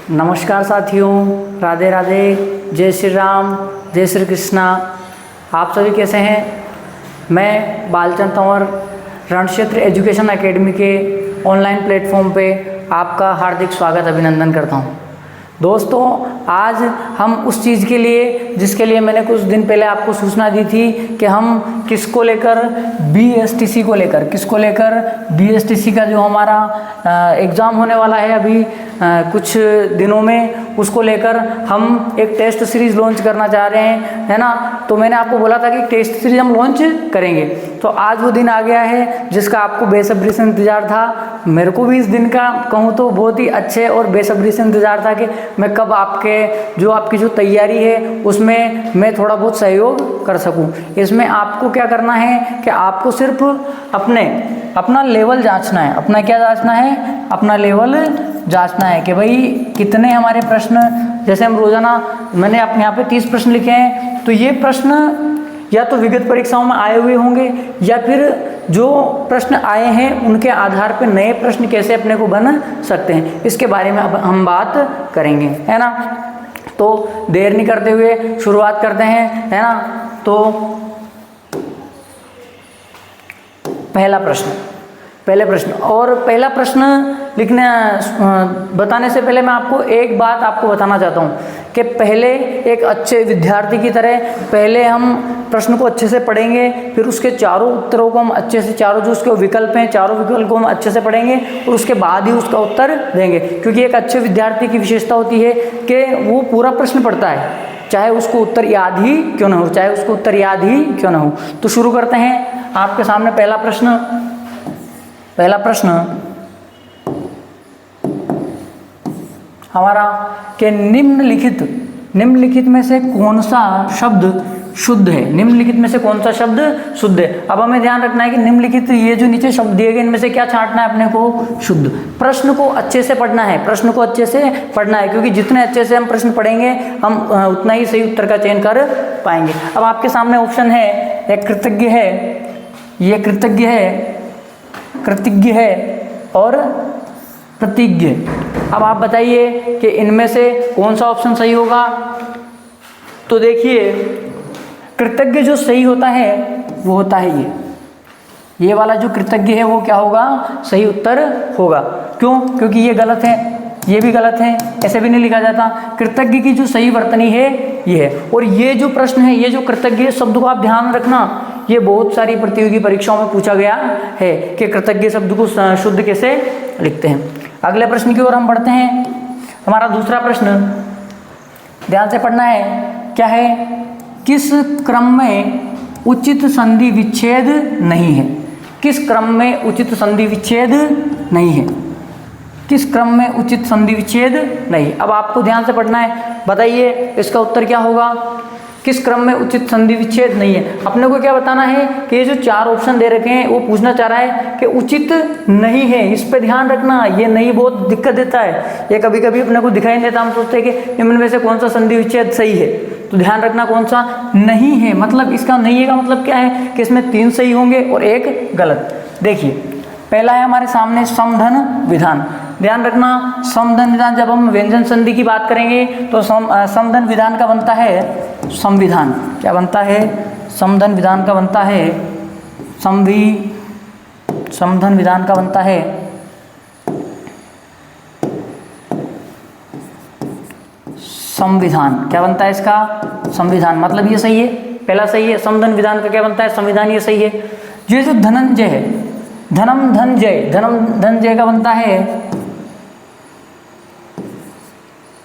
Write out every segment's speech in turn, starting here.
नमस्कार साथियों, राधे राधे, जय श्री राम, जय श्री कृष्णा। आप सभी कैसे हैं? मैं बालचंद तंवर रणक्षेत्र एजुकेशन एकेडमी के ऑनलाइन प्लेटफॉर्म पे आपका हार्दिक स्वागत अभिनंदन करता हूं। दोस्तों, आज हम उस चीज़ के लिए जिसके लिए मैंने कुछ दिन पहले आपको सूचना दी थी कि हम किसको लेकर बीएसटीसी का जो हमारा एग्ज़ाम होने वाला है अभी कुछ दिनों में, उसको लेकर हम एक टेस्ट सीरीज़ लॉन्च करना चाह रहे हैं, है ना। तो मैंने आपको बोला था कि टेस्ट सीरीज़ हम लॉन्च करेंगे, तो आज वो दिन आ गया है जिसका आपको बेसब्री से इंतज़ार था। मेरे को भी इस दिन का कहूँ तो बहुत ही अच्छे और बेसब्री से इंतज़ार था कि मैं कब आपकी जो तैयारी है उसमें मैं थोड़ा बहुत सहयोग कर सकूं। इसमें आपको क्या करना है कि आपको सिर्फ अपना लेवल जांचना है। अपना क्या जांचना है? अपना लेवल जांचना है कि भाई कितने हमारे प्रश्न, जैसे हम रोज़ाना मैंने अपने यहाँ पे 30 प्रश्न लिखे हैं, तो ये प्रश्न या तो विगत परीक्षाओं में आए हुए होंगे या फिर जो प्रश्न आए हैं उनके आधार पर नए प्रश्न कैसे अपने को बन सकते हैं, इसके बारे में अब हम बात करेंगे, है ना। तो देर नहीं करते हुए शुरुआत करते हैं, है ना। तो पहला प्रश्न बताने से पहले मैं आपको एक बात बताना चाहता हूँ कि पहले एक अच्छे विद्यार्थी की तरह पहले हम प्रश्न को अच्छे से पढ़ेंगे, फिर उसके चारों उत्तरों को हम अच्छे से, चारों जो उसके विकल्प हैं चारों विकल्प को हम अच्छे से पढ़ेंगे और उसके बाद ही उसका उत्तर देंगे। क्योंकि एक अच्छे विद्यार्थी की विशेषता होती है कि वो पूरा प्रश्न पढ़ता है, चाहे उसको उत्तर याद ही क्यों ना हो। तो शुरू करते हैं। आपके सामने पहला हमारा कि निम्नलिखित में से कौन सा शब्द शुद्ध है? निम्नलिखित में से कौन सा शब्द शुद्ध है? अब हमें ध्यान रखना है कि निम्नलिखित ये जो नीचे शब्द दिए गए इनमें से क्या छांटना है अपने को? शुद्ध। प्रश्न को अच्छे से पढ़ना है, क्योंकि जितने अच्छे से हम प्रश्न पढ़ेंगे हम उतना ही सही उत्तर का चयन कर पाएंगे। अब आपके सामने ऑप्शन है, एक कृतज्ञ है और प्रतिज्ञ। अब आप बताइए कि इनमें से कौन सा ऑप्शन सही होगा? तो देखिए, कृतज्ञ जो सही होता है वो होता है ये वाला जो कृतज्ञ है वो क्या होगा? सही उत्तर होगा। क्यों? क्योंकि ये गलत है, ये भी गलत है, ऐसे भी नहीं लिखा जाता। कृतज्ञ की जो सही वर्तनी है ये है। और ये जो प्रश्न है, ये जो कृतज्ञ शब्द को आप ध्यान रखना, ये बहुत सारी प्रतियोगी परीक्षाओं में पूछा गया है कि कृतज्ञ शब्द को शुद्ध कैसे लिखते हैं। अगले प्रश्न की ओर हम बढ़ते हैं। हमारा दूसरा प्रश्न ध्यान से पढ़ना है, क्या है? किस क्रम में उचित संधि विच्छेद नहीं है? किस क्रम में उचित संधि विच्छेद नहीं? अब आपको ध्यान से पढ़ना है, बताइए इसका उत्तर क्या होगा? किस क्रम में उचित संधि विच्छेद नहीं है? अपने को क्या बताना है कि ये जो चार ऑप्शन दे रखे हैं वो पूछना चाह रहा है कि उचित नहीं है। इस पे ध्यान रखना, ये नहीं बहुत दिक्कत देता है, ये कभी कभी अपने को दिखाई नहीं देता। हम सोचते हैं कि इनमें से कौन सा संधि विच्छेद सही है, तो ध्यान रखना कौन सा नहीं है। मतलब इसका नहीं है का मतलब क्या है कि इसमें 3 सही होंगे और 1 गलत। देखिए, पहला है हमारे सामने समधन विधान। ध्यान रखना, समधन विधान, जब हम व्यंजन संधि की बात करेंगे तो समधन विधान का बनता है संविधान। क्या बनता है? समधन विधान का बनता है समधन विधान का बनता है संविधान। क्या बनता है इसका? संविधान। मतलब ये सही है, पहला सही है। समधन विधान का क्या बनता है? संविधान, ये सही है। ये जो धनंजय है, धनंजय का बनता है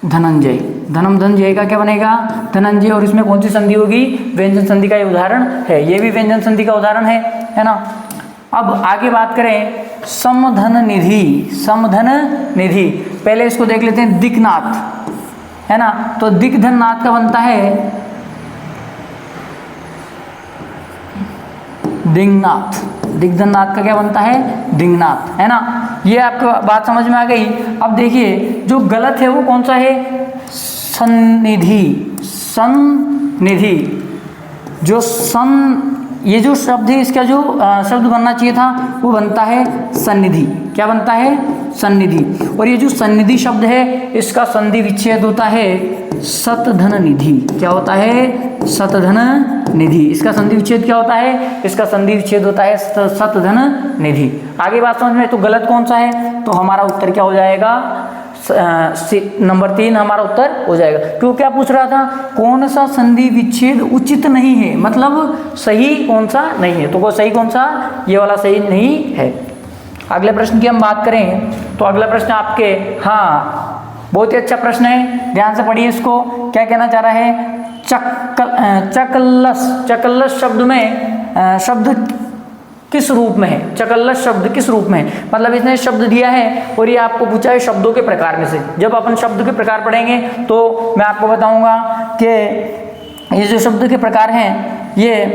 धनंजय का क्या बनेगा? धनंजय। और इसमें कौन सी संधि होगी? व्यंजन संधि का ये उदाहरण है, ये भी व्यंजन संधि का उदाहरण है ना। अब आगे बात करें, समधन निधि। पहले इसको देख लेते हैं, दिक्नाथ, है ना। तो दिग्धननाथ का बनता है दिंगनाथ। दिग्धननाथ का क्या बनता है? दिंगनाथ, है ना। ये आपको बात समझ में आ गई। अब देखिए, जो गलत है वो कौन सा है? सन्निधि। ये जो शब्द है, इसका जो शब्द बनना चाहिए था वो बनता है सन्निधि। क्या बनता है? सन्निधि। और ये जो सन्निधि शब्द है इसका संधि विच्छेद होता है सतधन निधि। क्या होता है? सतधन निधि। इसका संधि विच्छेद क्या होता है? इसका संधि विच्छेद होता है सतधन निधि। आगे बात समझ में, तो गलत कौन सा है? तो हमारा उत्तर क्या हो जाएगा? नंबर 3 हमारा उत्तर हो जाएगा। क्यों, क्या पूछ रहा था? कौन सा संधि विच्छेद उचित नहीं है, मतलब सही कौन सा नहीं है। तो वो सही कौन सा? ये वाला सही नहीं है। अगले प्रश्न की हम बात करें तो अगला प्रश्न आपके, हाँ बहुत ही अच्छा प्रश्न है, ध्यान से पढ़िए इसको। क्या कहना चाह रहा है? चकल्लस। चकल्लस शब्द में शब्द किस रूप में है? चकल्लस शब्द किस रूप में है? मतलब इसने शब्द दिया है और ये आपको पूछा है शब्दों के प्रकार में से। जब अपन शब्द के प्रकार पढ़ेंगे तो मैं आपको बताऊंगा कि ये जो शब्द के प्रकार हैं ये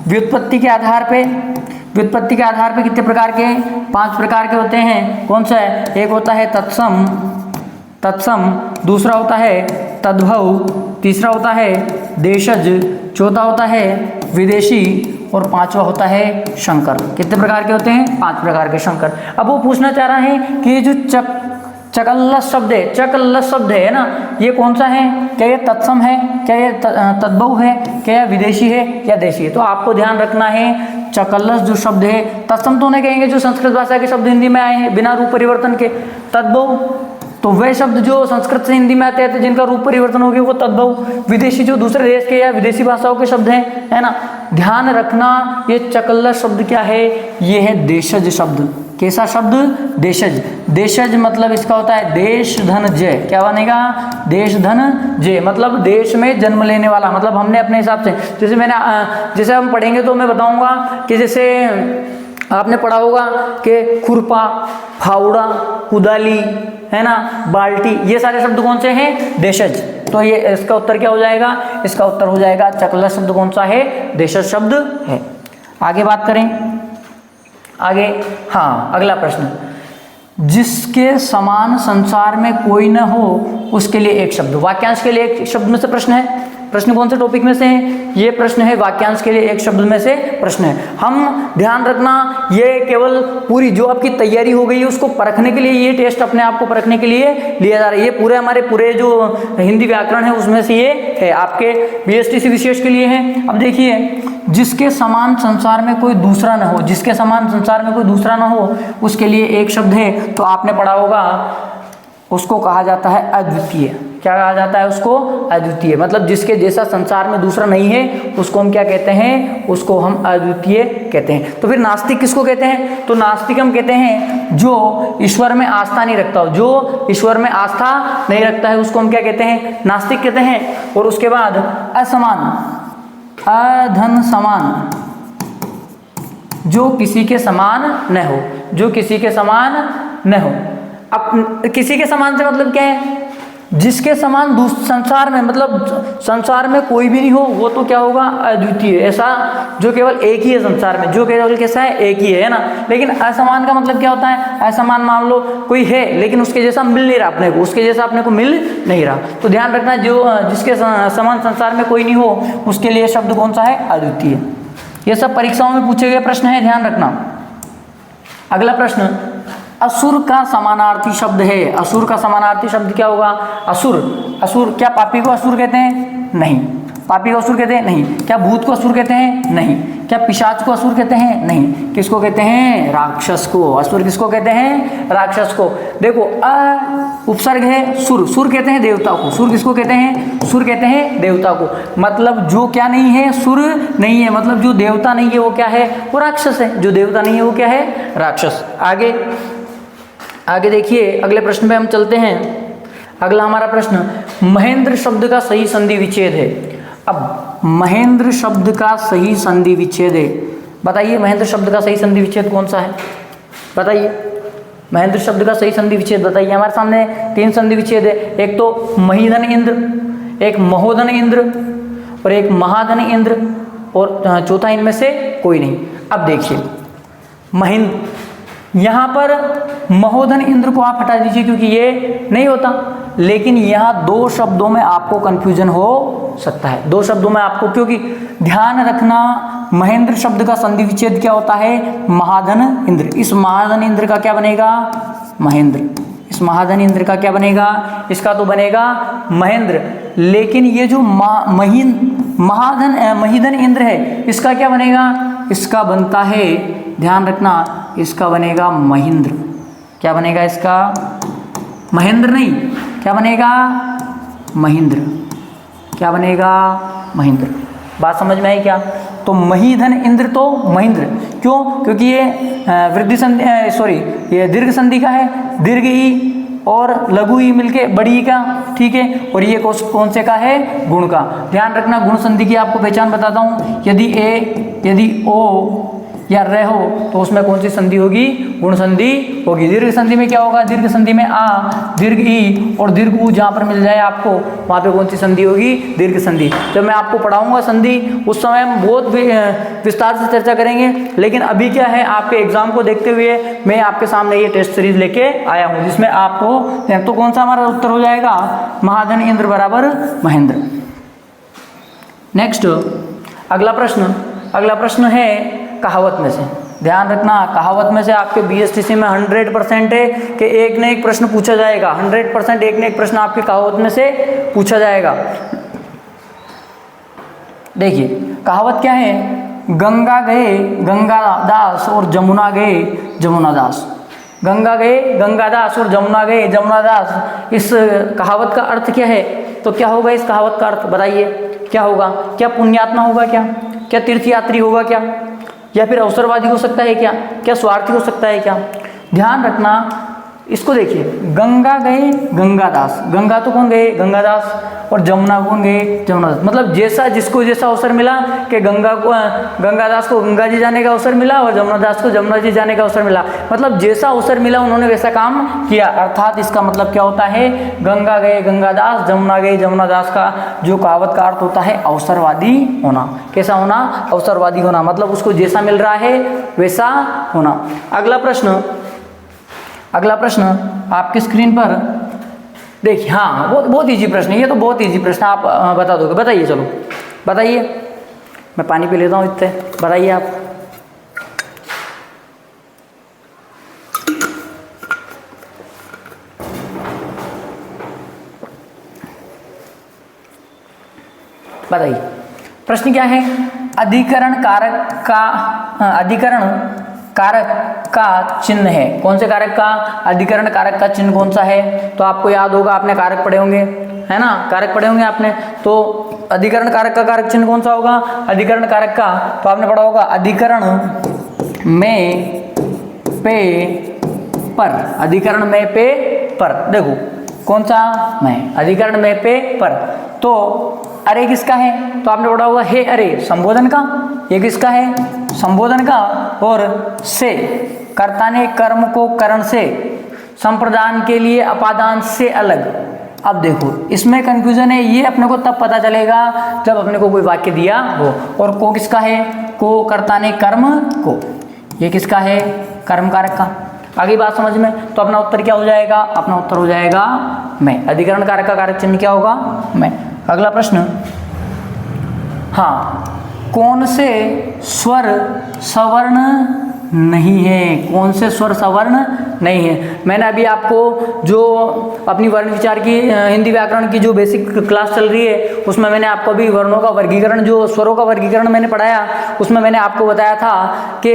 व्युत्पत्ति के आधार पे, व्युत्पत्ति के आधार पे कितने प्रकार के? 5 प्रकार के होते हैं। कौन सा है? एक होता है तत्सम, तत्सम, दूसरा होता है तद्भव, तीसरा होता है देशज, चौथा होता है विदेशी और 5वां होता है शंकर। कितने प्रकार के होते हैं? 5 प्रकार के शंकर। अब वो पूछना चाह रहा है कि ये जो चकल्लस शब्द है, चकल्लस शब्द है ना, ये कौन सा है? क्या ये तत्सम है? क्या ये तद्भव है? क्या ये विदेशी है या देशी है? तो आपको ध्यान रखना है चकल्लस जो शब्द है, तत्सम तो उन्हें कहेंगे जो संस्कृत भाषा के शब्द हिंदी में आए हैं बिना रूप परिवर्तन के। तद्भव तो वे शब्द जो संस्कृत से हिंदी में आते हैं जिनका रूप परिवर्तन हो गया वो तद्भव। विदेशी जो दूसरे देश के या विदेशी भाषाओं के शब्द हैं, है ना। ध्यान रखना ये चकल्लस शब्द क्या है? ये है देशज शब्द। कैसा शब्द? देशज। देशज मतलब इसका होता है देश धन जय। क्या बनेगा? देश धन जय, मतलब देश में जन्म लेने वाला। मतलब हमने अपने हिसाब से, जैसे हम पढ़ेंगे तो मैं बताऊंगा कि जैसे आपने पढ़ा होगा कि खुरपा, फावड़ा, कुदाली, है ना, बाल्टी, ये सारे शब्द कौन से हैं? देशज। तो ये इसका उत्तर क्या हो जाएगा? इसका उत्तर हो जाएगा चकल्लस शब्द कौन सा है? देशज शब्द है। आगे बात करें, आगे, हाँ अगला प्रश्न, जिसके समान संसार में कोई न हो उसके लिए एक शब्द। वाक्यांश के लिए एक शब्द में से प्रश्न है। प्रश्न कौन से टॉपिक में से है? ये प्रश्न है वाक्यांश के लिए एक शब्द में से प्रश्न है। हम ध्यान रखना ये केवल पूरी जो आपकी तैयारी हो गई है उसको परखने के लिए, ये टेस्ट अपने आप को परखने के लिए लिया जा रहा है। ये पूरे हमारे पूरे जो हिंदी व्याकरण है उसमें से ये है, आपके बीएसटीसी विशेष के लिए है। अब देखिए, जिसके समान संसार में कोई दूसरा न हो, जिसके समान संसार में कोई दूसरा न हो उसके लिए एक शब्द है। तो आपने पढ़ा होगा उसको कहा जाता है अद्वितीय। क्या कहा जाता है उसको? अद्वितीय। मतलब जिसके जैसा संसार में दूसरा नहीं है उसको हम क्या कहते हैं? उसको हम अद्वितीय कहते हैं। तो फिर नास्तिक किसको कहते हैं? तो नास्तिक हम कहते हैं जो ईश्वर में आस्था नहीं रखता हो। जो ईश्वर में आस्था नहीं रखता है उसको हम क्या कहते हैं? नास्तिक कहते हैं। और उसके बाद असमान, अधन समान, जो किसी के समान न हो, जो किसी के समान न हो। अब किसी के समान से मतलब क्या है? जिसके समान संसार में, मतलब संसार में कोई भी नहीं हो वो तो क्या होगा? अद्वितीय। ऐसा जो केवल एक ही है संसार में, जो केवल कैसा है? एक ही है ना। लेकिन असमान का मतलब क्या होता है? असमान मान लो कोई है लेकिन उसके जैसा मिल नहीं रहा अपने को, उसके जैसा अपने को मिल नहीं रहा। तो ध्यान रखना जो जिसके समान संसार में कोई नहीं हो उसके लिए शब्द कौन सा है? अद्वितीय। ये सब परीक्षाओं में पूछे गए प्रश्न है, ध्यान रखना। अगला प्रश्न, असुर का समानार्थी शब्द है। असुर का समानार्थी शब्द क्या होगा? असुर। असुर क्या पापी को असुर कहते हैं? नहीं। पापी को असुर कहते हैं? नहीं। क्या भूत को असुर कहते हैं? नहीं। क्या पिशाच को असुर कहते हैं? नहीं। किसको कहते हैं? राक्षस को। असुर किसको कहते हैं? राक्षस को। देखो उपसर्ग है सुर, सुर कहते हैं देवता को। सुर किसको कहते हैं? सुर कहते हैं देवता को। मतलब जो क्या नहीं है? सुर नहीं है। मतलब जो देवता नहीं है वो क्या है? वो राक्षस है। जो देवता नहीं है वो क्या है? राक्षस। आगे देखिए, अगले प्रश्न पे हम चलते हैं। अगला हमारा प्रश्न, महेंद्र शब्द का सही संधि विच्छेद है। अब महेंद्र शब्द का सही संधि विच्छेद है, बताइए महेंद्र शब्द का सही संधि विच्छेद कौन सा है? बताइए महेंद्र शब्द का सही संधि विच्छेद बताइए। हमारे सामने 3 संधि विच्छेद है। एक तो महीधन इंद्र, एक महोधन इंद्र और एक महाधन इंद्र, और चौथा इनमें से कोई नहीं। अब देखिए महेंद्र, यहाँ पर महोधन इंद्र को आप हटा दीजिए क्योंकि ये नहीं होता, लेकिन यहाँ 2 शब्दों में आपको कंफ्यूजन हो सकता है। 2 शब्दों में आपको, क्योंकि ध्यान रखना महेंद्र शब्द का संधि विच्छेद क्या होता है? महाधन इंद्र। इस महाधन इंद्र का क्या बनेगा? महेंद्र। इस महाधन इंद्र का क्या बनेगा? इसका तो बनेगा महेंद्र। लेकिन ये जो महीधन इंद्र है, इसका क्या बनेगा? इसका बनता है, ध्यान रखना, इसका बनेगा महेंद्र। क्या बनेगा इसका? महेंद्र नहीं, क्या बनेगा? महेंद्र। क्या बनेगा? महेंद्र। बात समझ में आई क्या? तो महीधन इंद्र तो महेंद्र। क्यों? क्योंकि ये वृद्धि संधि, ये दीर्घ संधि का है, दीर्घ ई और लघु ई मिलके बड़ी ई का, ठीक है। और ये कौन से का है? गुण का। ध्यान रखना, गुण संधि की आपको पहचान बताता हूँ। यदि ओ या र हो तो उसमें कौन सी संधि होगी? गुण संधि होगी। दीर्घ संधि में क्या होगा? दीर्घ संधि में आ, दीर्घ ई और दीर्घ ऊ जहाँ पर मिल जाए आपको, वहाँ पे कौन सी संधि होगी? दीर्घ संधि। जब मैं आपको पढ़ाऊंगा संधि, उस समय हम बहुत विस्तार से चर्चा करेंगे। लेकिन अभी क्या है, आपके एग्जाम को देखते हुए मैं आपके सामने ये टेस्ट सीरीज लेके आया हूँ, जिसमें आपको तो कौन सा हमारा उत्तर हो जाएगा? महाधन इंद्र बराबर महेंद्र। नेक्स्ट अगला प्रश्न है कहावत में से। ध्यान रखना, कहावत में से आपके बीएसटीसी में 100% है कि एक न एक प्रश्न पूछा जाएगा। 100% एक न एक प्रश्न आपके कहावत में से पूछा जाएगा। देखिए कहावत क्या है? गंगा गए गंगादास और जमुना गए जमुनादास। गंगा गए गंगादास और जमुना गए जमुनादास। इस कहावत का अर्थ क्या है? तो क्या होगा इस कहावत का अर्थ? बताइए क्या होगा? क्या पुण्यात्मा होगा? क्या तीर्थयात्री होगा? या फिर अवसरवादी हो सकता है? क्या स्वार्थी हो सकता है? ध्यान रखना, इसको देखिए, गंगा गए गंगादास। गंगा तो कौन गए? गंगादास। और जमुना कौन गए? जमुनादास। मतलब जिसको जैसा अवसर मिला कि गंगादास को गंगा जी जाने का अवसर मिला और जमुनादास को जमुना जी जाने का अवसर मिला। मतलब जैसा अवसर मिला उन्होंने वैसा काम किया। अर्थात इसका मतलब क्या होता है? गंगा गए गंगादास, जमुना गए जमुनादास का जो कहावत का अर्थ होता है अवसरवादी होना। कैसा होना? अवसरवादी होना। मतलब उसको जैसा मिल रहा है वैसा होना। अगला प्रश्न आपकी स्क्रीन पर देखिए। हाँ, बहुत इजी प्रश्न है ये तो, बहुत इजी प्रश्न। आप बता दोगे? बताइए, चलो बताइए। मैं पानी पी लेता हूँ इतने। बताइए आप। बताइए प्रश्न क्या है? अधिकरण कारक का चिन्ह है। कौन से कारक का? अधिकरण कारक का चिन्ह कौन सा है? तो आपको याद होगा, आपने कारक पढ़े होंगे, है ना? कारक पढ़े होंगे आपने। तो अधिकरण कारक का कारक चिन्ह कौन सा होगा? अधिकरण कारक का तो आपने पढ़ा होगा, अधिकरण में पे पर। अधिकरण में पे पर। देखो कौन सा? में। अधिकरण में पे पर। तो अरे किसका है? तो आपने पढ़ा होगा हे अरे, संबोधन का। ये किसका है? संबोधन का। और से, कर्ता ने कर्म को करण से, संप्रदान के लिए अपादान से अलग। अब देखो इसमें कंफ्यूजन है। ये अपने को तब पता चलेगा जब अपने को कोई वाक्य दिया हो। और को किसका है? को कर्ता ने कर्म को। ये किसका है? कर्म कारक का। आगे बात समझ में? तो अपना उत्तर क्या हो जाएगा? अपना उत्तर हो जाएगा मैं। अधिकरण कारक का कारक चिन्ह क्या होगा? मैं। अगला प्रश्न, हाँ, कौन से स्वर सवर्ण नहीं है? कौन से स्वर सवर्ण नहीं है? मैंने अभी आपको जो अपनी वर्ण विचार की हिंदी व्याकरण की जो बेसिक क्लास चल रही है, उसमें मैंने आपको अभी वर्णों का वर्गीकरण, जो स्वरों का वर्गीकरण मैंने पढ़ाया, उसमें मैंने आपको बताया था कि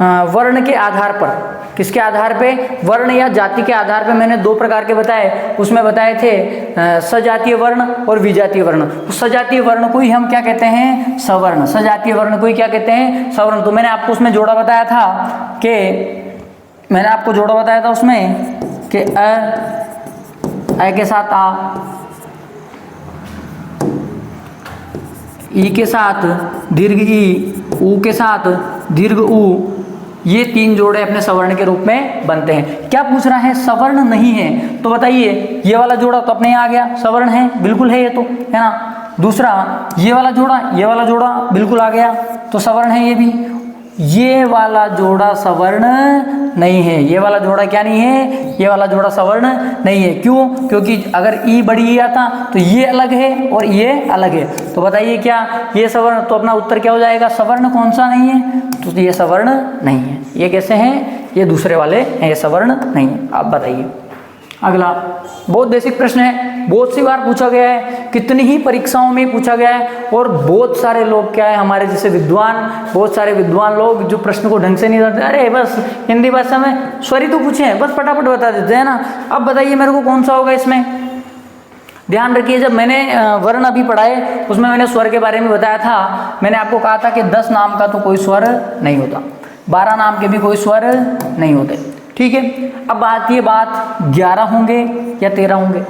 वर्ण के आधार पर, किसके आधार पे? वर्ण या जाति के आधार पे मैंने दो प्रकार के बताए। उसमें बताए थे सजातीय वर्ण और विजातीय वर्ण। सजातीय वर्ण को ही हम क्या कहते हैं? सवर्ण। सजातीय वर्ण को ही क्या कहते हैं? सवर्ण। तो मैंने आपको उसमें जोड़ा बताया था कि उसमें कि अ के साथ आ, ई के साथ दीर्घ ई, ऊ के साथ दीर्घ ऊ, ये तीन जोड़े अपने सवर्ण के रूप में बनते हैं। क्या पूछ रहा है? सवर्ण नहीं है। तो बताइए, ये वाला जोड़ा तो अपने यहाँ आ गया, सवर्ण है, बिल्कुल है ये तो, है ना। दूसरा ये वाला जोड़ा बिल्कुल आ गया, तो सवर्ण है ये भी। ये वाला जोड़ा सवर्ण नहीं है। ये वाला जोड़ा क्या नहीं है? ये वाला जोड़ा सवर्ण नहीं है। क्यों? क्योंकि अगर ई बड़ी ई आता तो ये अलग है और ये अलग है। तो बताइए क्या ये सवर्ण? तो अपना उत्तर क्या हो जाएगा? सवर्ण कौन सा नहीं है? तो ये सवर्ण नहीं है। ये कैसे है? ये दूसरे वाले हैं, ये सवर्ण नहीं है। आप बताइए। अगला बहुत बेसिक प्रश्न है, बहुत सी बार पूछा गया है, कितनी ही परीक्षाओं में पूछा गया है, और बहुत सारे लोग क्या है हमारे जैसे विद्वान, बहुत सारे विद्वान लोग जो प्रश्न को ढंग से नहीं करते, अरे बस हिंदी भाषा में सॉरी तो पूछे हैं, बस फटाफट बता देते हैं ना। अब बताइए मेरे को कौन सा होगा इसमें। ध्यान रखिए, जब मैंने वर्ण अभी पढ़ाए उसमें मैंने स्वर के बारे में बताया था। मैंने आपको कहा था कि 10 नाम का तो कोई स्वर नहीं होता, 12 नाम के भी कोई स्वर नहीं होते, ठीक है। अब आती है बात 11 होंगे या 13 होंगे,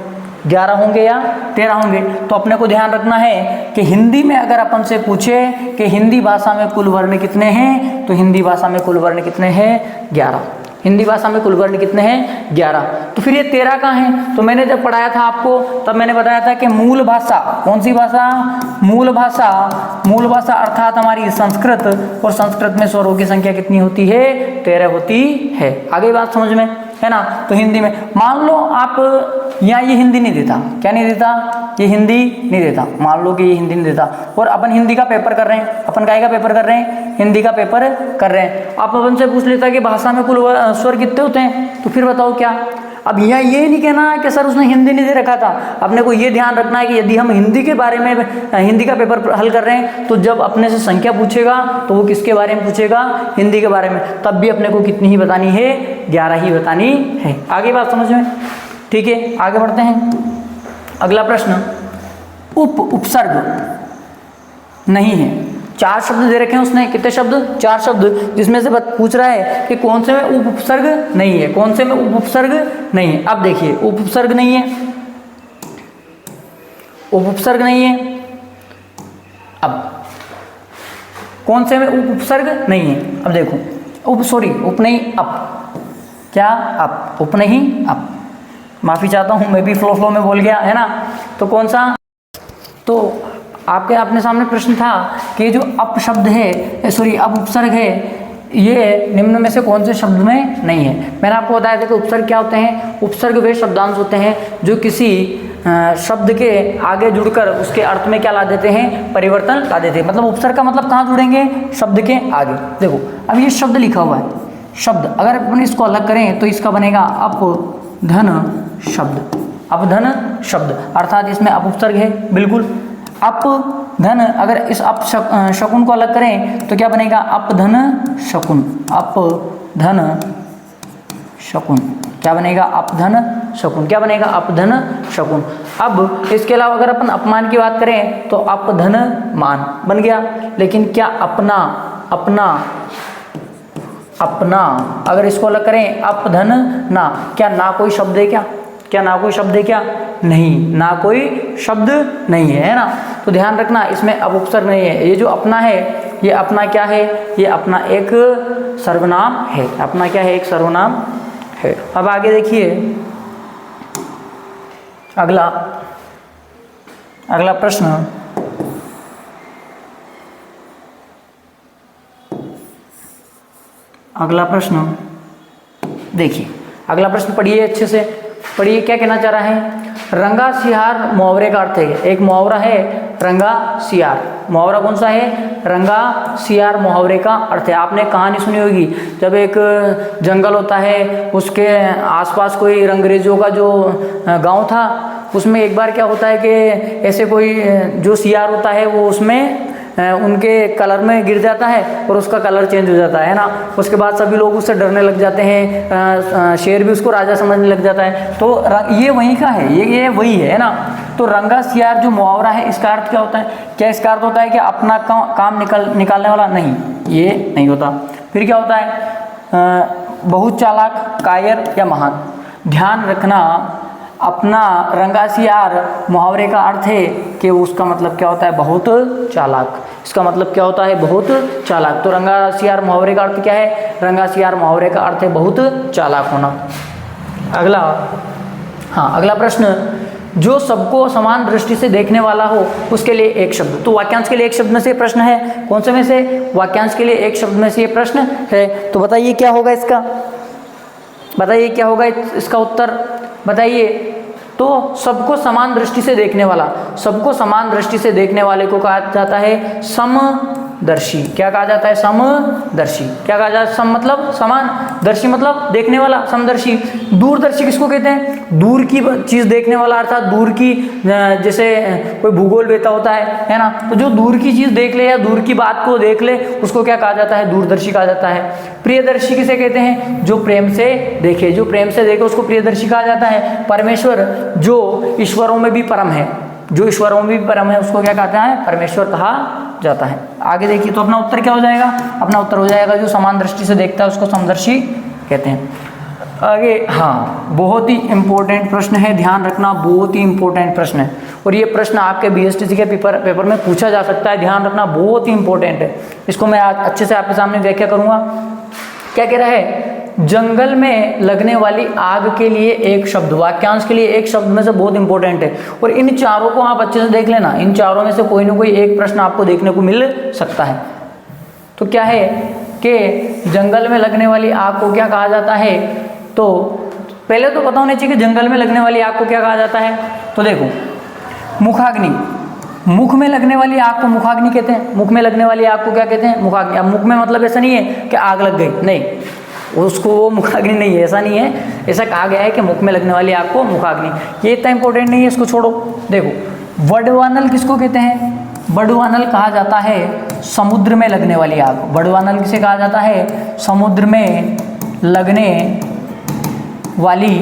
11 होंगे या 13 होंगे। तो अपने को ध्यान रखना है कि हिंदी में अगर अपन से पूछे कि हिंदी भाषा में कुल वर्ण कितने हैं, तो हिंदी भाषा में कुल वर्ण कितने हैं 11। हिंदी भाषा में कुल वर्ण कितने हैं 11। तो फिर ये 13 कहाँ हैं? तो मैंने जब पढ़ाया था आपको तब मैंने बताया था कि मूल भाषा, कौन सी भाषा? मूल भाषा, मूल भाषा अर्थात हमारी संस्कृत, और संस्कृत में स्वरों की संख्या कितनी होती है? 13 होती है। आगे बात समझ में है ना। तो हिंदी में मान लो आप यहाँ ये हिंदी नहीं देता, क्या नहीं देता? ये हिंदी नहीं देता, मान लो कि ये हिंदी नहीं देता, और अपन हिंदी का पेपर कर रहे हैं, अपन काय का पेपर कर रहे हैं? हिंदी का पेपर कर रहे हैं। आप अपन से पूछ लेता कि भाषा में कुल स्वर कितने होते हैं, तो फिर बताओ क्या? अब यहाँ ये नहीं कहना कि सर उसने हिंदी नहीं दे रखा था। अपने को ये ध्यान रखना है कि यदि हम हिंदी के बारे में हिंदी का पेपर हल कर रहे हैं तो जब अपने से संख्या पूछेगा तो वो किसके बारे में पूछेगा? हिंदी के बारे में। तब भी अपने को कितनी ही बतानी है? 11 ही बतानी है। आगे बात समझ में, ठीक है। आगे बढ़ते हैं। अगला प्रश्न, उपसर्ग नहीं है। 4 शब्द दे रखे हैं उसने, कितने शब्द? 4 शब्द, जिसमें से पूछ रहा है कि कौन से में उपसर्ग नहीं है, कौन से में उपसर्ग नहीं है। अब देखिए उपसर्ग नहीं है, उपसर्ग नहीं है। अब कौन से में उपसर्ग नहीं है? अब देखो उप नहीं अप, क्या अप, उप नहीं अप, माफी चाहता हूं मैं भी फ्लो में बोल गया है ना। तो कौन सा? तो आपके अपने सामने प्रश्न था कि जो अप शब्द है, सॉरी अप उपसर्ग है, ये निम्न में से कौन से शब्द में नहीं है। मैंने आपको बताया था कि उपसर्ग क्या होते हैं? उपसर्ग वे शब्दांश होते हैं जो किसी शब्द के आगे जुड़कर उसके अर्थ में क्या ला देते हैं? परिवर्तन ला देते हैं। मतलब उपसर्ग का मतलब कहाँ जुड़ेंगे? शब्द के आगे। देखो अब ये शब्द लिखा हुआ है, शब्द अगर अपन इसको अलग करें तो इसका बनेगा अपधन शब्द, अपधन शब्द, अर्थात इसमें अप उपसर्ग है बिल्कुल। अप धन, अगर इस अप शकुन को अलग करें तो क्या बनेगा? अपधन शकुन, अपधन शकुन, क्या बनेगा? अपधन शकुन, क्या बनेगा? अपधन शकुन। अब इसके अलावा अगर अपन अपमान की बात करें तो अपधन मान बन गया। लेकिन क्या अपना, अपना, अपना अगर इसको अलग करें अपधन ना, क्या ना कोई शब्द है क्या? क्या ना कोई शब्द है क्या? नहीं, ना कोई शब्द नहीं है ना। तो ध्यान रखना इसमें अब उपसर्ग नहीं है। ये जो अपना है, ये अपना क्या है? ये अपना एक सर्वनाम है। अपना क्या है? एक सर्वनाम है। अब आगे देखिए अगला प्रश्न, अगला प्रश्न देखिए, अगला प्रश्न पढ़िए अच्छे से, पढ़िए क्या कहना चाह रहा है। रंगा सियार मुहावरे का अर्थ है। एक मुहावरा है रंगा सियार, मुहावरा कौन सा है? रंगा सियार मुहावरे का अर्थ है। आपने कहानी सुनी होगी, जब एक जंगल होता है उसके आसपास कोई अंग्रेजों का जो गांव था, उसमें एक बार क्या होता है कि ऐसे कोई जो सियार होता है वो उसमें उनके कलर में गिर जाता है और उसका कलर चेंज हो जाता है ना। उसके बाद सभी लोग उससे डरने लग जाते हैं, शेर भी उसको राजा समझने लग जाता है। तो ये वहीं का है, ये वही है ना। तो रंगा सियार जो मुहावरा है इसका अर्थ क्या होता है? क्या इसका अर्थ होता है कि अपना काम निकालने वाला? नहीं, ये नहीं होता। फिर क्या होता है? बहुत चालाक, कायर या महान। ध्यान रखना अपना रंगासियार मुहावरे का अर्थ है कि उसका मतलब क्या होता है? बहुत चालाक। इसका मतलब क्या होता है? बहुत चालाक। तो रंगासियार मुहावरे का अर्थ क्या है? रंगासियार मुहावरे का अर्थ है बहुत चालाक होना। अगला, हाँ अगला प्रश्न, जो सबको समान दृष्टि से देखने वाला हो उसके लिए एक शब्द। तो वाक्यांश के लिए एक शब्द में से प्रश्न है, कौन से में से? वाक्यांश के लिए एक शब्द में से ये प्रश्न है। तो बताइए क्या होगा इसका, बताइए क्या होगा इसका उत्तर बताइए। तो सबको समान दृष्टि से देखने वाला, सबको समान दृष्टि से देखने वाले को कहा जाता है समदर्शी। क्या कहा जाता है? समदर्शी। क्या कहा जाता है? सम मतलब समान, दर्शी मतलब देखने वाला, समदर्शी। दूरदर्शी किसको कहते हैं? दूर की चीज देखने वाला, अर्थात दूर की, जैसे कोई भूगोल वेता होता है ना, तो जो दूर की चीज देख ले या दूर की बात को देख ले उसको क्या कहा जाता है? दूरदर्शी कहा जाता है। प्रियदर्शी किसे कहते हैं? जो प्रेम से देखे, जो प्रेम से देखे उसको प्रियदर्शी कहा जाता है। परमेश्वर जो ईश्वरों में भी परम है, जो ईश्वरों में भी परम है उसको क्या कहता है? परमेश्वर कहा जाता है। आगे देखिए तो अपना उत्तर क्या हो जाएगा? अपना उत्तर हो जाएगा जो समान दृष्टि से देखता है उसको समदर्शी कहते हैं। आगे, हाँ, बहुत ही इंपॉर्टेंट प्रश्न है, ध्यान रखना, बहुत ही इंपॉर्टेंट प्रश्न है और ये प्रश्न आपके बीएसटीसी के पेपर में पूछा जा सकता है, ध्यान रखना, बहुत ही इंपॉर्टेंट है। इसको मैं आज अच्छे से आपके सामने व्याख्या करूंगा। क्या कह रहा है? जंगल में लगने वाली आग के लिए एक शब्द, वाक्यांश के लिए एक शब्द में से बहुत इंपॉर्टेंट है और इन चारों को आप अच्छे से देख लेना, इन चारों में से कोई ना कोई एक प्रश्न आपको देखने को मिल सकता है। तो क्या है कि जंगल में लगने वाली आग को क्या कहा जाता है? तो पहले तो पता होना चाहिए कि जंगल में लगने वाली आग को क्या कहा जाता है। तो देखो, मुखाग्नि, मुख में लगने वाली आग को मुखाग्नि कहते हैं। मुख में लगने वाली आग को क्या कहते हैं? मुखाग्नि। अब मुख में मतलब ऐसा नहीं है कि आग लग गई, नहीं, उसको वो मुखाग्नि नहीं है, ऐसा नहीं है। ऐसा कहा गया है कि मुख में लगने वाली आग को मुखाग्नि। ये इतना इंपॉर्टेंट नहीं है, इसको छोड़ो। देखो, बड़वानल किसको कहते हैं? बड़वानल कहा जाता है समुद्र में लगने वाली आग। बड़वानल किसे कहा जाता है? समुद्र में लगने वाली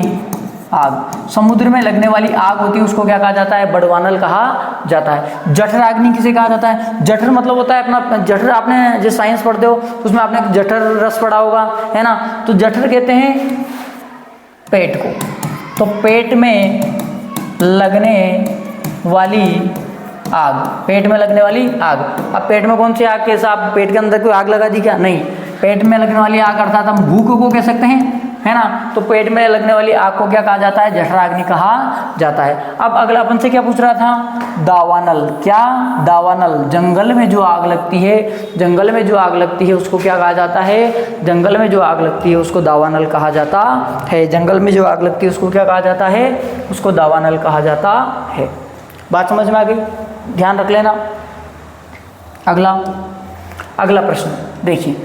आग। समुद्र में लगने वाली आग होती है उसको क्या कहा जाता है? बड़वानल कहा जाता है। जठराग्नि किसे कहा जाता है? जठर मतलब होता है अपना जठर, आपने जो साइंस पढ़ते हो उसमें आपने जठर रस पढ़ा होगा, है ना। तो जठर कहते हैं पेट को। तो पेट में लगने वाली आग, पेट में लगने वाली आग। अब पेट में कौन सी आग? कैसा आप पेट के अंदर कोई आग लगा दी क्या? नहीं, पेट में लगने वाली आग अर्थात हम भूख को कह सकते हैं, है ना। तो पेट में लगने वाली आग को क्या कहा जाता है? जठराग्नि कहा जाता है। अब अगला अपन से क्या पूछ रहा था? दावानल। क्या? दावानल। जंगल में जो आग लगती है, जंगल में जो आग लगती है उसको क्या कहा जाता है? जंगल में जो आग लगती है उसको दावानल कहा जाता है। जंगल में जो आग लगती है उसको क्या कहा जाता है? उसको दावानल कहा जाता है। बात समझ में आ गई? ध्यान रख लेना। अगला प्रश्न देखिए,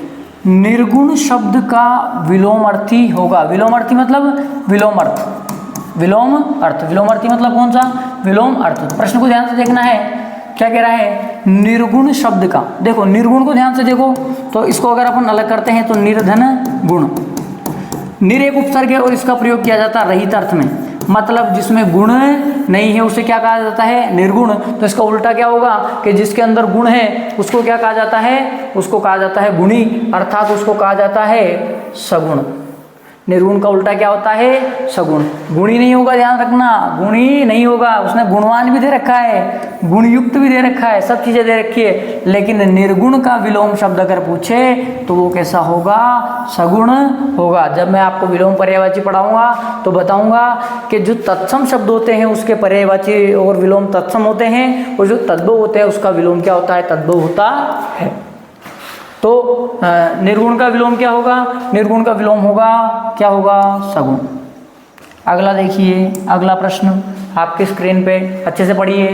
निर्गुण शब्द का विलोमार्थी होगा। विलोमार्थी मतलब विलोम अर्थ, विलोम अर्थ, विलोमार्थी मतलब कौन सा? विलोम अर्थ। प्रश्न को ध्यान से देखना है, क्या कह रहा है? निर्गुण शब्द का। देखो, निर्गुण को ध्यान से देखो तो इसको अगर अपन अलग करते हैं तो निर्धन गुण। निर एक उपसर्ग है और इसका प्रयोग किया जाता है रहित अर्थ में, मतलब जिसमें गुण नहीं है उसे क्या कहा जाता है? निर्गुण। तो इसका उल्टा क्या होगा कि जिसके अंदर गुण है उसको क्या कहा जाता है? उसको कहा जाता है गुणी, अर्थात उसको कहा जाता है सगुण। निर्गुण का उल्टा क्या होता है? सगुण। गुणी नहीं होगा, ध्यान रखना, गुणी नहीं होगा। उसने गुणवान भी दे रखा है, गुणयुक्त भी दे रखा है, सब चीजें दे रखी है, लेकिन निर्गुण का विलोम शब्द अगर पूछे तो वो कैसा होगा? सगुण होगा। जब मैं आपको विलोम पर्यायवाची पढ़ाऊंगा तो बताऊंगा कि जो तत्सम शब्द होते हैं उसके पर्यायवाची और विलोम तत्सम होते हैं, और जो तद्भव होते हैं उसका विलोम क्या होता है? तद्भव होता है। तो निर्गुण का विलोम क्या होगा? निर्गुण का विलोम होगा, क्या होगा? सगुण। अगला देखिए, अगला प्रश्न आपके स्क्रीन पे अच्छे से पढ़िए।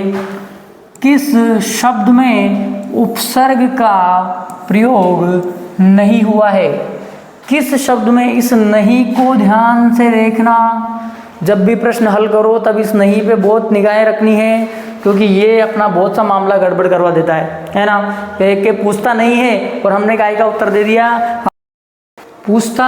किस शब्द में उपसर्ग का प्रयोग नहीं हुआ है? किस शब्द में? इस नहीं को ध्यान से देखना। जब भी प्रश्न हल करो तब इस नहीं पे बहुत निगाहें रखनी है, क्योंकि ये अपना बहुत सा मामला गड़बड़ करवा देता है ना। कि पूछता नहीं है और हमने काय का उत्तर दे दिया, पूछता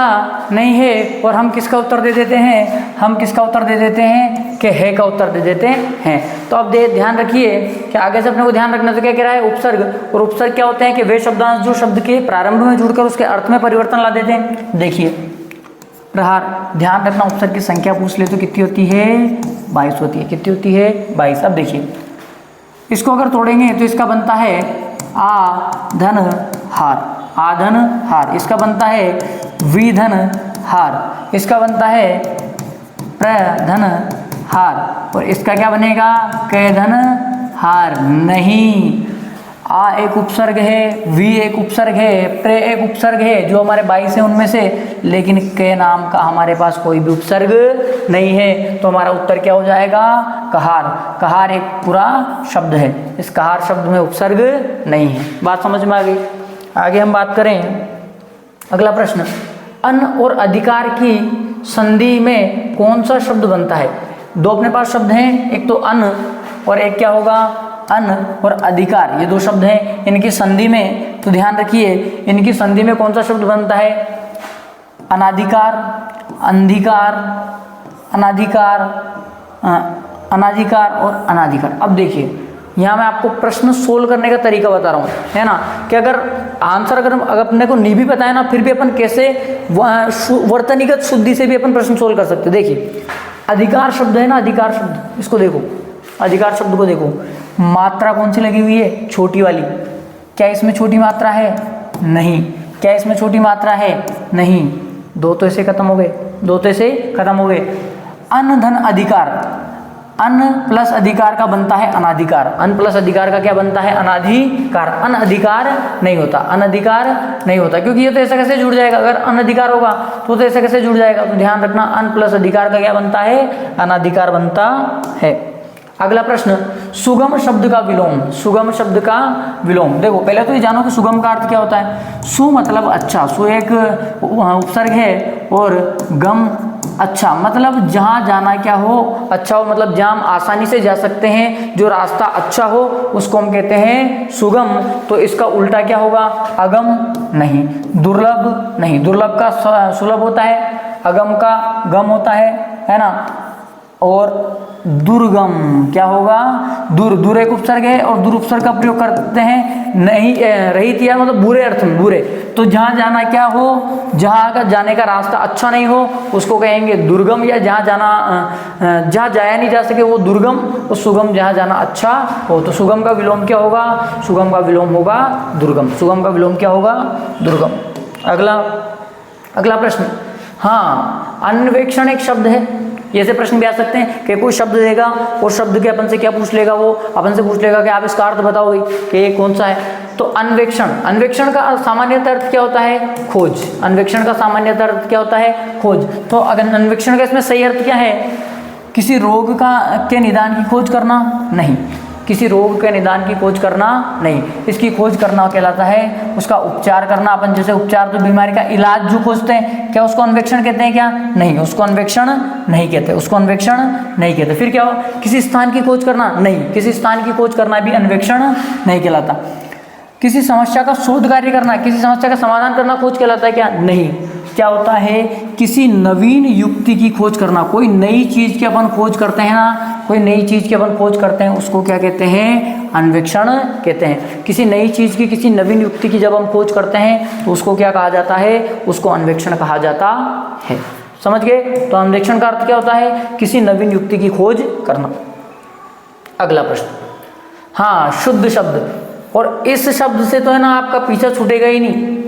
नहीं है और हम किसका उत्तर दे देते हैं? हम किसका उत्तर दे देते हैं? कि है का उत्तर दे देते हैं। तो अब ध्यान रखिए कि आगे से अपने को ध्यान रखना। तो क्या कह रहा है? उपसर्ग। और उपसर्ग क्या होते हैं? कि वे शब्दांश जो शब्द के प्रारंभ में जुड़कर उसके अर्थ में परिवर्तन ला देते हैं। देखिए प्रहार, ध्यान रखना, उपसर्ग की संख्या पूछ ले तो कितनी होती है? 22 होती है। कितनी होती है? 22। अब देखिए इसको अगर तोड़ेंगे तो इसका बनता है आधन हार, आधन हार। इसका बनता है विधन हार, इसका बनता है प्रधन हार, और इसका क्या बनेगा? कैधन हार। नहीं, आ एक उपसर्ग है, वी एक उपसर्ग है, प्रे एक उपसर्ग है, जो हमारे 22 है उनमें से, लेकिन के नाम का हमारे पास कोई भी उपसर्ग नहीं है। तो हमारा उत्तर क्या हो जाएगा? कहार। कहार एक पूरा शब्द है, इस कहार शब्द में उपसर्ग नहीं है। बात समझ में आ गई? आगे हम बात करें अगला प्रश्न, अन और अधिकार की संधि में कौन सा शब्द बनता है? दो अपने पास शब्द हैं, एक तो अन और एक क्या होगा? अन और अधिकार, ये दो शब्द हैं। इनकी संधि में तो ध्यान रखिए, इनकी संधि में कौन सा शब्द बनता है? अनाधिकार, अंधिकार, अनाधिकार, अनाधिकार और अनाधिकार। अब देखिए यहाँ मैं आपको प्रश्न सोल्व करने का तरीका बता रहा हूँ, है ना, कि अगर आंसर अगर अपने को नहीं भी पता है ना, फिर भी अपन कैसे वर्तनीगत शुद्धि से भी अपन प्रश्न सोल्व कर सकते हैं। देखिए अधिकार शब्द है ना, अधिकार शब्द, इसको देखो, अधिकार शब्द को देखो, मात्रा कौन सी लगी हुई है? छोटी वाली। क्या इसमें छोटी मात्रा है? नहीं। क्या इसमें छोटी मात्रा है? नहीं। दो तो ऐसे खत्म हो गए, दो तो ऐसे खत्म हो गए। अन धन अधिकार, अन प्लस अधिकार का बनता है अनाधिकार, अन प्लस अधिकार का क्या बनता है? अनाधिकार। अनधिकार नहीं होता, अनधिकार नहीं होता, क्योंकि ये तो ऐसा कैसे जुड़ जाएगा? अगर अनधिकार होगा तो ऐसा कैसे जुड़ जाएगा? तो ध्यान रखना, अन प्लस अधिकार का क्या बनता है? अनाधिकार बनता है। अगला प्रश्न, सुगम शब्द का विलोम, सुगम शब्द का विलोम। देखो पहले तो ये जानो कि सुगम का अर्थ क्या होता है। सु मतलब अच्छा, सु एक उपसर्ग है, और गम अच्छा मतलब जहाँ जाना क्या हो? अच्छा हो, मतलब जहाँ हम आसानी से जा सकते हैं, जो रास्ता अच्छा हो उसको हम कहते हैं सुगम। तो इसका उल्टा क्या होगा? अगम नहीं, दुर्लभ नहीं, दुर्लभ का सुलभ होता है, अगम का गम होता है ना, और दुर्गम क्या होगा? दूर, दूर एक उपसर्ग है और दूर उपसर्ग का प्रयोग करते हैं नहीं रहित या मतलब बुरे अर्थ में, बुरे। तो जहाँ जाना क्या हो, जहाँ का जाने का रास्ता अच्छा नहीं हो उसको कहेंगे दुर्गम, या जहाँ जाना जहाँ जाया नहीं जा सके वो दुर्गम, और सुगम जहाँ जाना अच्छा हो। तो सुगम का विलोम क्या होगा? सुगम का विलोम होगा दुर्गम। सुगम का विलोम क्या होगा? दुर्गम। अगला प्रश्न, हाँ, अन्वेक्षण एक शब्द है। ये से प्रश्न भी आ सकते हैं कि कोई शब्द देगा और शब्द के अपन से क्या पूछ लेगा? वो अपन से पूछ लेगा कि आप इसका अर्थ बताओ कि ये कौन सा है। तो अन्वेक्षण, अन्वेक्षण का सामान्यतः अर्थ क्या होता है? खोज। अन्वेक्षण का सामान्यतः अर्थ क्या होता है? खोज। तो अगर अन्वेक्षण का इसमें सही अर्थ क्या है? किसी रोग के निदान की खोज करना? नहीं, किसी रोग के निदान की खोज करना नहीं, इसकी खोज करना कहलाता है उसका उपचार करना। अपन जैसे उपचार तो बीमारी का इलाज जो खोजते हैं, क्या उसको अन्वेक्षण कहते हैं? क्या नहीं, उसको अन्वेक्षण नहीं कहते, उसको अन्वेक्षण नहीं कहते। फिर क्या हो? किसी स्थान की खोज करना? नहीं, किसी स्थान की खोज करना भी अन्वेक्षण नहीं कहलाता। किसी समस्या का शोध कार्य करना, किसी समस्या का समाधान करना खोज कहलाता है? क्या नहीं। क्या होता है? किसी नवीन युक्ति की खोज करना, कोई नई चीज की अपन खोज करते हैं ना, कोई नई चीज की अपन खोज करते हैं उसको क्या कहते हैं? अन्वेक्षण कहते हैं। किसी नई चीज की, किसी नवीन युक्ति की जब हम खोज करते हैं तो उसको क्या कहा जाता है? उसको अन्वेक्षण कहा जाता है। समझ गए? तो अन्वेक्षण का अर्थ क्या होता है? किसी नवीन युक्ति की खोज करना। अगला प्रश्न, हाँ, शुद्ध शब्द। और इस शब्द से तो है ना आपका पीछा छूटेगा ही नहीं।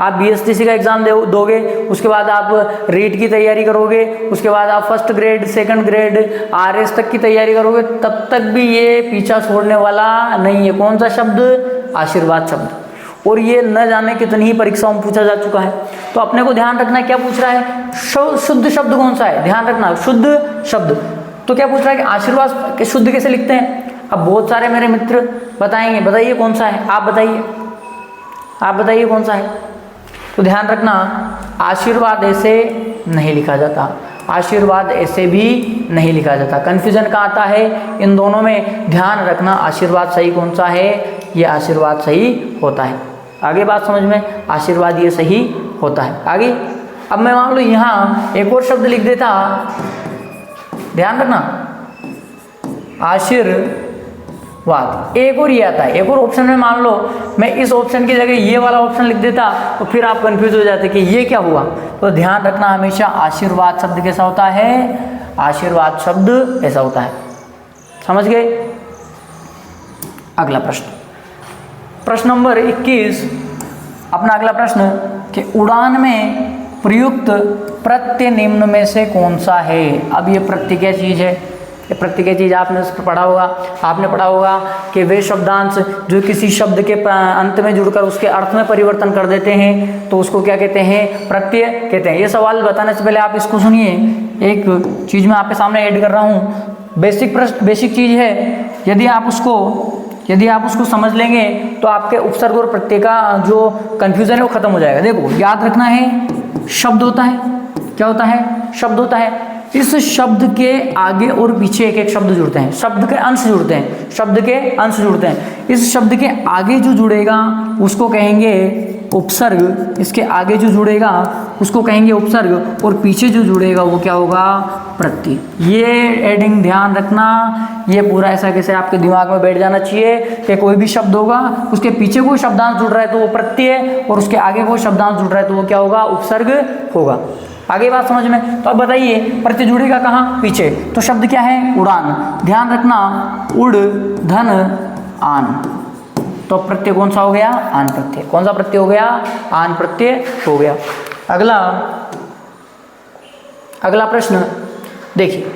आप BSTC का एग्जाम दोगे, उसके बाद आप रीट की तैयारी करोगे, उसके बाद आप first grade, second grade, RS तक की तैयारी करोगे, तब तक भी ये पीछा छोड़ने वाला नहीं है। कौन सा शब्द? आशीर्वाद शब्द। और ये न जाने कितनी ही परीक्षाओं में पूछा जा चुका है। तो अपने को ध्यान रखना क्या पूछ रहा है? शुद्ध शब्द कौन सा है? ध्यान रखना, शुद्ध शब्द। तो क्या पूछ रहा है कि आशीर्वाद के शुद्ध कैसे लिखते हैं? अब बहुत सारे मेरे मित्र बताएंगे, बताइए कौन सा है? आप बताइए, आप बताइए कौन सा है? तो ध्यान रखना, आशीर्वाद ऐसे नहीं लिखा जाता, आशीर्वाद ऐसे भी नहीं लिखा जाता। कन्फ्यूजन कहाँ आता है? इन दोनों में। ध्यान रखना, आशीर्वाद सही कौन सा है? ये आशीर्वाद सही होता है। आगे बात समझ में? आशीर्वाद ये सही होता है। आगे अब मैं मान लो यहाँ एक और शब्द लिख देता, ध्यान रखना, आशीर्वाद, एक और ये आता है। एक और ऑप्शन में मान लो मैं इस ऑप्शन की जगह ये वाला ऑप्शन लिख देता, तो फिर आप कंफ्यूज हो जाते कि ये क्या हुआ। तो ध्यान रखना, हमेशा आशीर्वाद शब्द कैसा होता है? आशीर्वाद शब्द ऐसा होता है। समझ गए? अगला प्रश्न, प्रश्न नंबर 21, अपना अगला प्रश्न कि उड़ान में प्रयुक्त प्रत्यय निम्न में से कौन सा है? अब ये प्रत्यय क्या चीज है? प्रत्यय चीज़ आपने पढ़ा होगा कि वे शब्दांश जो किसी शब्द के अंत में जुड़कर उसके अर्थ में परिवर्तन कर देते हैं तो उसको क्या कहते हैं, प्रत्यय कहते हैं। ये सवाल बताने से पहले आप इसको सुनिए, एक चीज़ मैं आपके सामने ऐड कर रहा हूँ। बेसिक चीज़ है, यदि आप उसको समझ लेंगे तो आपके उपसर्ग और प्रत्यय का जो कन्फ्यूज़न है वो खत्म हो जाएगा। देखो याद रखना है, शब्द होता है, क्या होता है, शब्द होता है। इस शब्द के आगे और पीछे एक एक शब्द जुड़ते हैं, शब्द के अंश जुड़ते हैं, शब्द के अंश जुड़ते हैं। इस शब्द के आगे जो जुड़ेगा उसको कहेंगे उपसर्ग, इसके आगे जो जुड़ेगा उसको कहेंगे उपसर्ग, और पीछे जो जुड़ेगा वो क्या होगा, प्रत्यय। ये एडिंग ध्यान रखना, ये पूरा ऐसा कैसे आपके दिमाग में बैठ जाना चाहिए कि कोई भी शब्द होगा उसके पीछे कोई शब्दांश जुड़ रहा है तो वो प्रत्यय, और उसके आगे कोई शब्दांश जुड़ रहा है तो वो क्या होगा, उपसर्ग होगा। आगे बात समझ में। तो अब बताइए प्रत्यय जुड़ेगा कहाँ, पीछे। तो शब्द क्या है, उड़ान। ध्यान रखना, उड़ धन आन, तो प्रत्यय कौन सा हो गया, आन प्रत्यय। कौन सा प्रत्यय हो गया, आन प्रत्यय हो गया। अगला प्रश्न देखिए,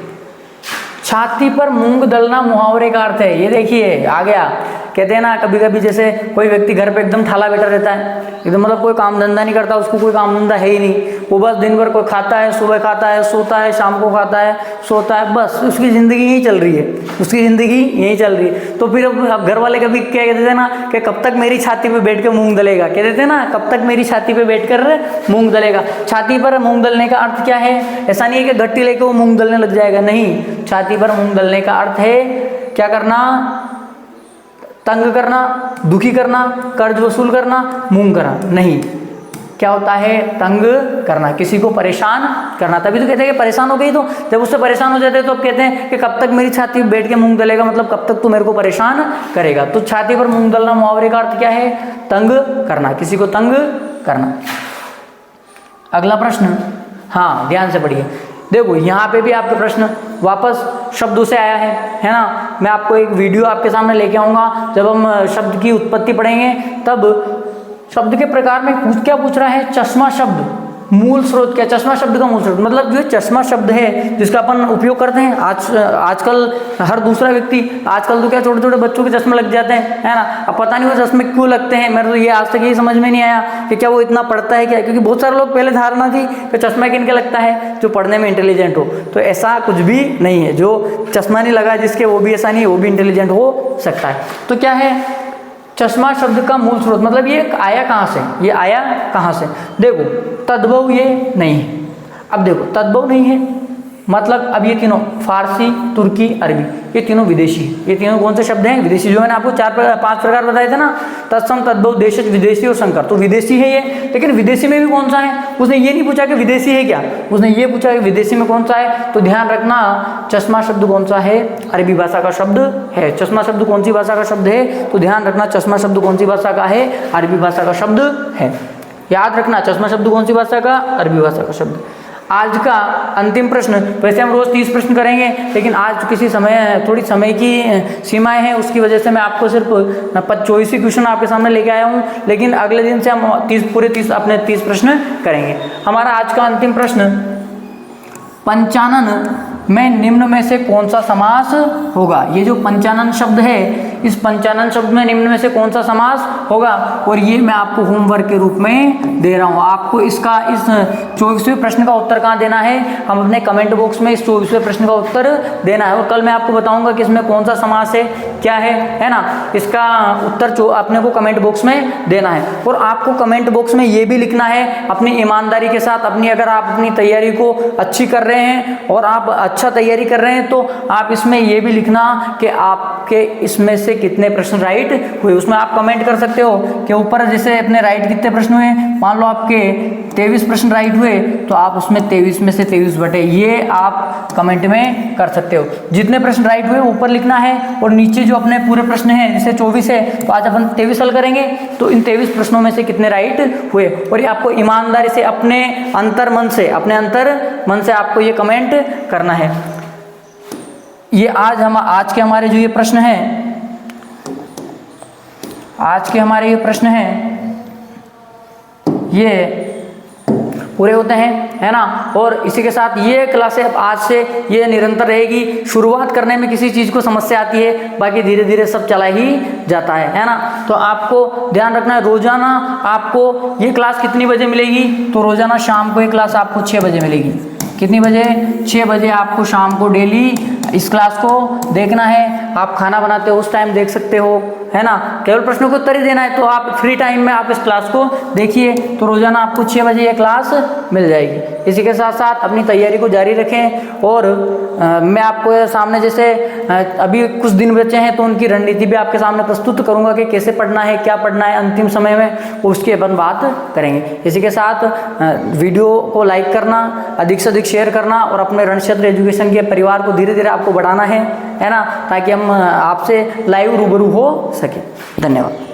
छाती पर मूंग दलना मुहावरे का अर्थ है। ये देखिए आ गया। कहते हैं ना कभी कभी जैसे कोई व्यक्ति घर पे एकदम ठाला बैठा रहता है, एकदम मतलब कोई काम धंधा नहीं करता, उसको कोई काम धंधा है ही नहीं, वो बस दिन भर कोई खाता है, सुबह खाता है, सोता है, शाम को खाता है, सोता है, बस उसकी ज़िंदगी यही चल रही है, उसकी ज़िंदगी यही चल रही है। तो फिर अब घर वाले कभी क्या कहते थे ना कि कब तक मेरी छाती पर बैठ कर मूँग दलेगा, कहते थे ना कब तक मेरी छाती पर बैठ कर मूँग दलेगा। छाती पर मूँग दलने का अर्थ क्या है, ऐसा नहीं है कि गट्टी लेके वो मूँग दलने लग जाएगा, नहीं। छाती पर मूँग दलने का अर्थ है क्या करना, तंग करना, दुखी करना, कर्ज वसूल करना, मूंग करना, नहीं। क्या होता है, तंग करना, किसी को परेशान करना। तभी तो कहते हैं कि परेशान हो गई, तो जब उससे परेशान हो जाते हैं तो अब कहते हैं कि कब तक मेरी छाती पर बैठ के मूंग दलेगा, मतलब कब तक तू मेरे को परेशान करेगा। तो छाती पर मूंग दलना मुहावरे का अर्थ क्या है, तंग करना, किसी को तंग करना। अगला प्रश्न, हाँ ध्यान से पढ़िए। देखो यहाँ पे भी आपके प्रश्न वापस शब्दों से आया है ना। मैं आपको एक वीडियो आपके सामने लेके आऊँगा, जब हम शब्द की उत्पत्ति पढ़ेंगे तब शब्द के प्रकार में क्या पूछ रहा है, चश्मा शब्द मूल स्रोत क्या, चश्मा शब्द का मूल स्रोत मतलब जो चश्मा शब्द है जिसका अपन उपयोग करते हैं आजकल हर दूसरा व्यक्ति, आजकल तो क्या छोटे छोटे बच्चों के चश्मे लग जाते हैं, है ना। अब पता नहीं वो चश्मे क्यों लगते हैं, मेरे तो ये आज तक यही समझ में नहीं आया कि क्या वो इतना पढ़ता है क्या, क्योंकि बहुत सारे लोग पहले धारणा थी कि चश्मा किन के लगता है, जो पढ़ने में इंटेलिजेंट हो। तो ऐसा कुछ भी नहीं है, जो चश्मा नहीं लगा जिसके वो भी ऐसा नहीं है, वो भी इंटेलिजेंट हो सकता है। तो क्या है, चश्मा शब्द का मूल स्रोत मतलब ये आया कहाँ से, ये आया कहाँ से। देखो तद्भव ये नहीं है। अब देखो तद्भव नहीं है मतलब अब ये तीनों फारसी, तुर्की, अरबी, ये तीनों विदेशी है। ये तीनों कौन से शब्द हैं, विदेशी। जो मैंने आपको 4-5 प्रकार बताए थे ना, तत्सम, तद्भव, देशज, विदेशी और संकर, तो विदेशी है ये। लेकिन विदेशी में भी कौन सा है, उसने ये नहीं पूछा कि विदेशी है क्या, उसने ये पूछा कि विदेशी में कौन सा है। तो ध्यान रखना, चश्मा शब्द कौन सा है, अरबी भाषा का शब्द है। चश्मा शब्द कौन सी भाषा का शब्द है, तो ध्यान रखना चश्मा शब्द कौन सी भाषा का है, अरबी भाषा का शब्द है। याद रखना चश्मा शब्द कौन सी भाषा का, अरबी भाषा का शब्द। आज का अंतिम प्रश्न, वैसे हम रोज 30 प्रश्न करेंगे लेकिन आज किसी थोड़ी समय की सीमाएं हैं, उसकी वजह से मैं आपको सिर्फ 24 ही क्वेश्चन आपके सामने लेके आया हूं। लेकिन अगले दिन से हम पूरे 30 प्रश्न करेंगे। हमारा आज का अंतिम प्रश्न, पंचानन में निम्न में से कौन सा समास होगा। ये जो पंचानन शब्द है, इस पंचानन शब्द में निम्न में से कौन सा समास होगा, और ये मैं आपको होमवर्क के रूप में दे रहा हूँ। आपको इसका इस 24वें प्रश्न का उत्तर कहाँ देना है, हम अपने कमेंट बॉक्स में इस 24वें प्रश्न का उत्तर देना है। और कल मैं आपको बताऊंगा कि इसमें कौन सा समास है, क्या है ना। इसका उत्तर अपने को कमेंट बॉक्स में देना है। और आपको कमेंट बॉक्स में ये भी लिखना है अपनी ईमानदारी के साथ, अगर आप अपनी तैयारी को अच्छी कर रहे हैं और आप अच्छा तैयारी कर रहे हैं तो आप इसमें ये भी लिखना कि आपके इसमें से कितने प्रश्न राइट हुए। उसमें आप कमेंट कर सकते हो कि ऊपर जैसे अपने राइट कितने प्रश्न हुए, मान लो आपके 23 प्रश्न राइट हुए तो आप उसमें 23 में से 23 बटे ये आप कमेंट में कर सकते हो। जितने प्रश्न राइट हुए ऊपर लिखना है, और नीचे जो अपने पूरे प्रश्न हैं जैसे 24 है तो आज अपन 23 हल करेंगे, तो इन 23 प्रश्नों में से कितने राइट हुए। और ये आपको ईमानदारी से अपने अंतर मन से आपको ये कमेंट करना है। ये आज के हमारे जो ये प्रश्न हैं, ये पूरे होते हैं, है ना। और इसी के साथ ये क्लासें अब आज से ये निरंतर रहेगी। शुरुआत करने में किसी चीज़ को समस्या आती है, बाकी धीरे धीरे सब चला ही जाता है ना। तो आपको ध्यान रखना है, रोजाना आपको ये क्लास कितनी बजे मिलेगी, तो रोजाना शाम को ये क्लास आपको 6 बजे मिलेगी। कितनी बजे? 6 बजे आपको शाम को डेली इस क्लास को देखना है। आप खाना बनाते हो उस टाइम देख सकते हो, है ना। केवल प्रश्नों को उत्तर ही देना है, तो आप फ्री टाइम में आप इस क्लास को देखिए। तो रोजाना आपको 6 बजे ये क्लास मिल जाएगी। इसी के साथ साथ अपनी तैयारी को जारी रखें। और मैं आपको सामने जैसे अभी कुछ दिन बचे हैं तो उनकी रणनीति भी आपके सामने प्रस्तुत करूंगा कि कैसे पढ़ना है, क्या पढ़ना है अंतिम समय में, उसकी अपन बात करेंगे। इसी के साथ वीडियो को लाइक करना, अधिक से अधिक शेयर करना और अपने रणक्षेत्र एजुकेशन के परिवार को धीरे धीरे आपको बढ़ाना है ना, ताकि हम आपसे लाइव रूबरू हो सके। धन्यवाद।